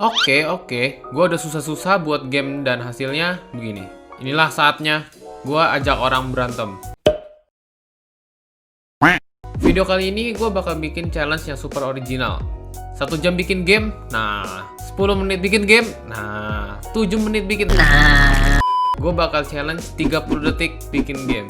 Oke. Gue udah susah-susah buat game dan hasilnya begini. Inilah saatnya gue ajak orang berantem. Video kali ini gue bakal bikin challenge yang super original. 1 jam bikin game, nah 10 menit bikin game, nah 7 menit bikin. Gue bakal challenge 30 detik bikin game.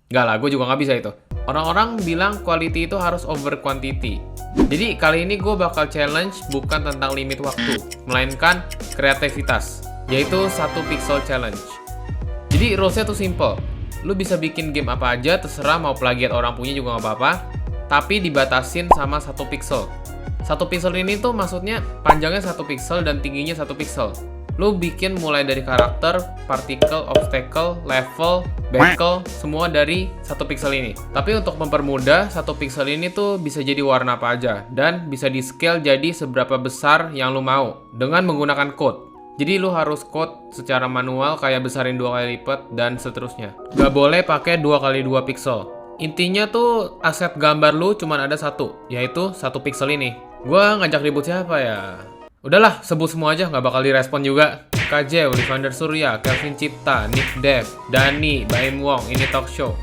Gak lah, gue juga nggak bisa itu. Orang-orang bilang quality itu harus over quantity. Jadi kali ini gue bakal challenge bukan tentang limit waktu, melainkan kreativitas, yaitu 1 pixel challenge. Jadi rulesnya tuh simple. Lu bisa bikin game apa aja, terserah, mau plagiat orang punya juga nggak apa-apa, tapi dibatasin sama 1 pixel. 1 pixel ini tuh maksudnya panjangnya 1 pixel dan tingginya 1 pixel. Lu bikin mulai dari karakter, particle, obstacle, level, bekel, semua dari 1 pixel ini. Tapi untuk mempermudah, 1 pixel ini tuh bisa jadi warna apa aja, dan bisa di scale jadi seberapa besar yang lu mau, dengan menggunakan code. Jadi lu harus code secara manual kayak besarin 2 kali lipat dan seterusnya. Gak boleh pakai 2 kali 2 pixel. Intinya tuh aset gambar lu cuman ada 1, yaitu 1 pixel ini. Gua ngajak ribut siapa ya? Udahlah, sebut semua aja, nggak bakal direspon juga. KJ, Olivander Surya, Kelvin Cipta, Nick Dev, Dani, Baim Wong, ini talk show.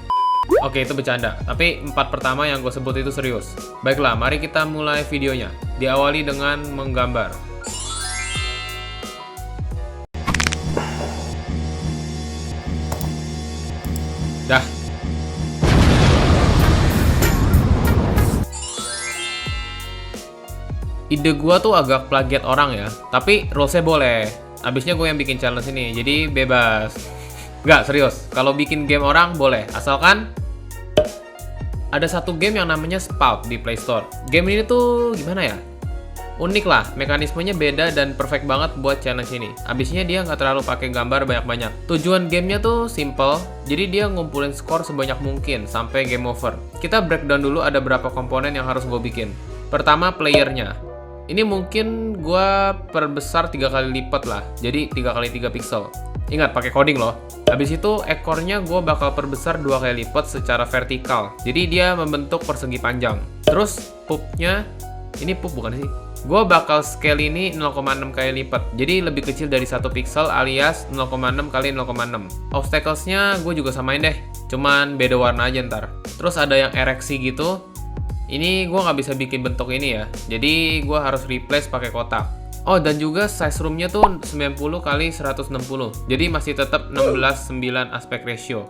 Oke, itu bercanda, tapi 4 pertama yang gue sebut itu serius. Baiklah, mari kita mulai videonya. Diawali dengan menggambar. Dah. Ide gua tuh agak plagiat orang ya, tapi rulesnya boleh. Abisnya gue yang bikin challenge ini, jadi bebas. Nggak, serius. Kalau bikin game orang boleh, asalkan ada 1 game yang namanya Spout di Play Store. Game ini tuh gimana ya? Unik lah, mekanismenya beda dan perfect banget buat challenge ini. Abisnya dia nggak terlalu pakai gambar banyak-banyak. Tujuan gamenya tuh simple, jadi dia ngumpulin skor sebanyak mungkin sampai game over. Kita breakdown dulu ada berapa komponen yang harus gue bikin. Pertama, playernya. Ini mungkin gue perbesar 3 kali lipat lah, jadi 3 kali 3 pixel. Ingat, pakai coding loh. Habis itu ekornya gue bakal perbesar 2 kali lipat secara vertikal, jadi dia membentuk persegi panjang. Terus pupnya, ini pup bukan sih? Gue bakal scale ini 0,6 kali lipat, jadi lebih kecil dari 1 pixel alias 0,6 kali 0,6. Obstacles-nya gue juga samain deh, cuman beda warna aja ntar. Terus ada yang ereksi gitu. Ini gue nggak bisa bikin bentuk ini ya, jadi gue harus replace pakai kotak. Oh, dan juga size roomnya tuh 90 kali 160, jadi masih tetap 16:9 aspect ratio.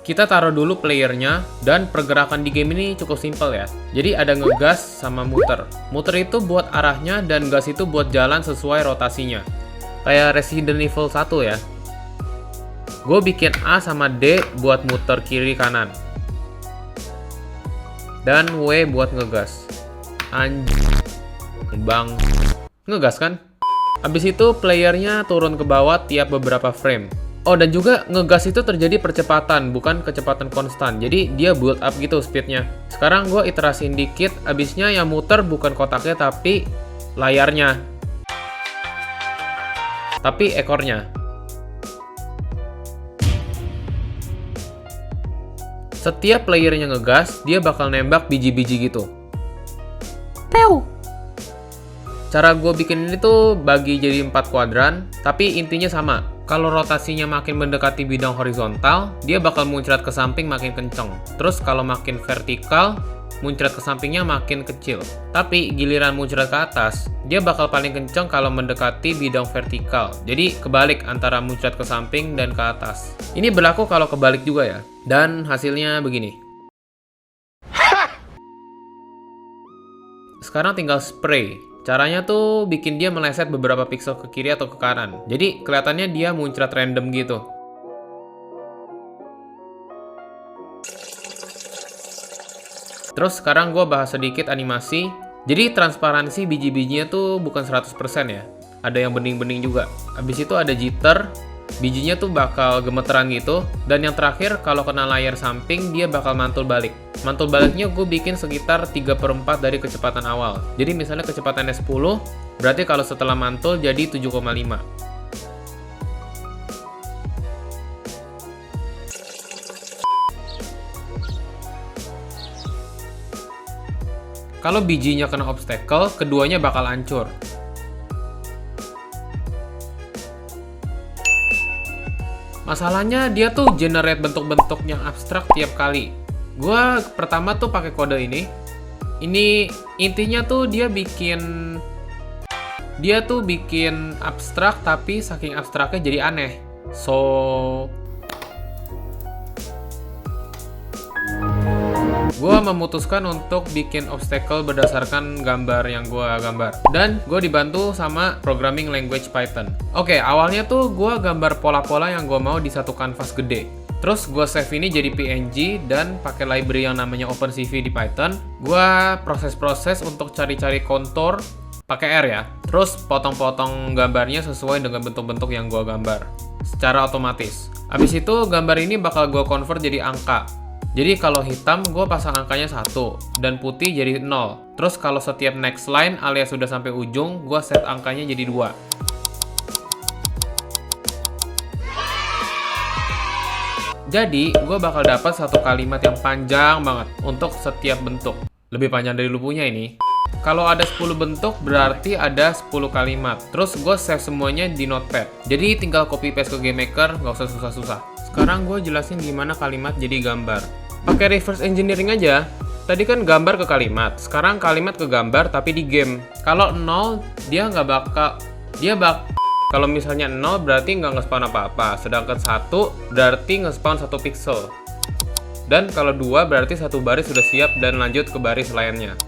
Kita taruh dulu playernya, dan pergerakan di game ini cukup simpel ya. Jadi ada ngegas sama muter. Muter itu buat arahnya, dan gas itu buat jalan sesuai rotasinya. Kayak Resident Evil 1 ya. Gue bikin A sama D buat muter kiri kanan. Dan W buat ngegas. Bang. Ngegas kan? Habis itu playernya turun ke bawah tiap beberapa frame. Oh, dan juga ngegas itu terjadi percepatan, bukan kecepatan konstan. Jadi dia build up gitu speednya. Sekarang gue iterasiin dikit, abisnya yang muter bukan kotaknya tapi layarnya. Tapi ekornya. Setiap playernya ngegas, dia bakal nembak biji-biji gitu. Pew! Cara gue bikin ini tuh bagi jadi 4 kuadran, tapi intinya sama. Kalau rotasinya makin mendekati bidang horizontal, dia bakal muncrat ke samping makin kenceng. Terus kalau makin vertikal, muncrat ke sampingnya makin kecil. Tapi giliran muncrat ke atas, dia bakal paling kenceng kalau mendekati bidang vertikal. Jadi kebalik antara muncrat ke samping dan ke atas. Ini berlaku kalau kebalik juga ya. Dan hasilnya begini. Sekarang tinggal spray. Caranya tuh bikin dia meleset beberapa pixel ke kiri atau ke kanan. Jadi kelihatannya dia muncrat random gitu. Terus sekarang gue bahas sedikit animasi. Jadi transparansi biji-bijinya tuh bukan 100% ya. Ada yang bening-bening juga. Habis itu ada jitter. Bijinya tuh bakal gemeteran gitu. Dan yang terakhir, kalau kena layar samping, dia bakal mantul balik. Mantul baliknya gue bikin sekitar 3/4 dari kecepatan awal. Jadi misalnya kecepatannya 10, berarti kalau setelah mantul jadi 7,5. Kalau bijinya kena obstacle, keduanya bakal hancur. Masalahnya dia tuh generate bentuk-bentuk yang abstrak tiap kali. Gua pertama tuh pakai kode ini. Ini intinya tuh dia bikin abstrak, tapi saking abstraknya jadi aneh. Gue memutuskan untuk bikin obstacle berdasarkan gambar yang gue gambar. Dan gue dibantu sama programming language Python. Oke, awalnya tuh gue gambar pola-pola yang gue mau di satu kanvas gede. Terus gue save ini jadi PNG dan pakai library yang namanya OpenCV di Python. Gue proses-proses untuk cari-cari kontur pakai R ya. Terus potong-potong gambarnya sesuai dengan bentuk-bentuk yang gue gambar secara otomatis. Habis itu gambar ini bakal gue convert jadi angka. Jadi kalau hitam gue pasang angkanya 1 dan putih jadi 0. Terus kalau setiap next line alias sudah sampai ujung, gue set angkanya jadi 2. Jadi gue bakal dapat satu kalimat yang panjang banget untuk setiap bentuk. Lebih panjang dari lu punya ini. Kalau ada 10 bentuk berarti ada 10 kalimat. Terus gue save semuanya di notepad. Jadi tinggal copy paste ke GameMaker, nggak usah susah-susah. Sekarang gue jelasin gimana kalimat jadi gambar. Pakai reverse engineering aja. Tadi kan gambar ke kalimat, sekarang kalimat ke gambar tapi di game. Kalau 0, kalau misalnya 0 berarti nggak nge-spawn apa-apa, sedangkan 1 berarti nge-spawn 1 pixel. Dan kalau 2 berarti satu baris sudah siap dan lanjut ke baris lainnya.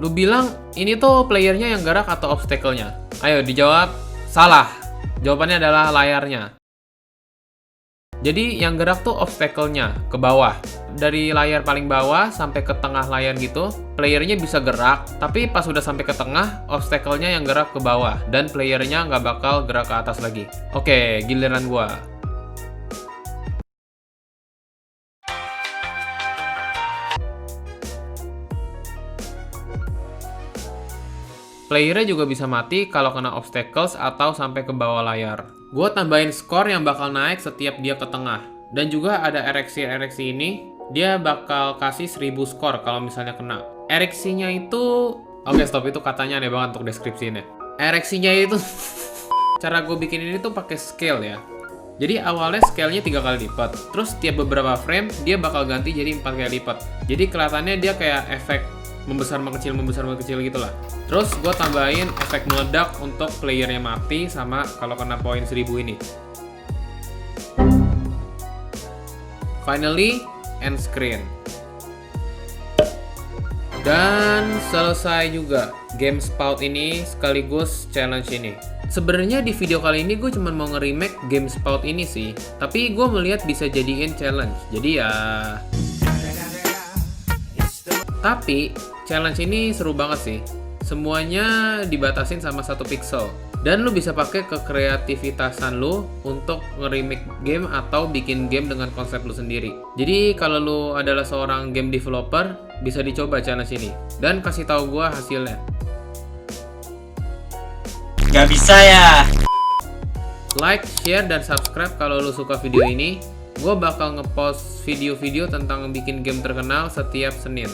Lu bilang ini tuh playernya yang gerak atau obstacle-nya? Ayo dijawab. Salah. Jawabannya adalah layarnya. Jadi yang gerak tuh obstacle-nya ke bawah. Dari layar paling bawah sampai ke tengah layar gitu, playernya bisa gerak, tapi pas udah sampai ke tengah, obstacle-nya yang gerak ke bawah, dan playernya nggak bakal gerak ke atas lagi. Oke, giliran gua. Playernya juga bisa mati kalau kena obstacles atau sampai ke bawah layar. Gue tambahin skor yang bakal naik setiap dia ke tengah. Dan juga ada ereksi ini, dia bakal kasih 1000 skor kalau misalnya kena. Ereksinya itu... Oke, stop, itu katanya aneh banget untuk deskripsinya. Ereksinya itu... Cara gue bikin ini tuh pakai scale ya. Jadi awalnya scale-nya 3 kali lipat. Terus tiap beberapa frame, dia bakal ganti jadi 4 kali lipat. Jadi kelihatannya dia kayak efek membesar mengecil gitu lah. Terus gue tambahin efek meledak untuk playernya mati sama kalau kena poin 1000 ini. Finally, end screen. Dan selesai juga game Spout ini sekaligus challenge ini. Sebenarnya di video kali ini gue cuma mau nge-remake game Spout ini sih, tapi gue melihat bisa jadiin challenge. Jadi ya... Tapi challenge ini seru banget sih. Semuanya dibatasin sama 1 pixel. Dan lu bisa pakai kekreativitasan lu untuk nge-remake game atau bikin game dengan konsep lu sendiri. Jadi kalau lu adalah seorang game developer, bisa dicoba challenge ini. Dan kasih tahu gua hasilnya. Gak bisa ya. Like, share, dan subscribe kalau lu suka video ini. Gua bakal ngepost video-video tentang bikin game terkenal setiap Senin.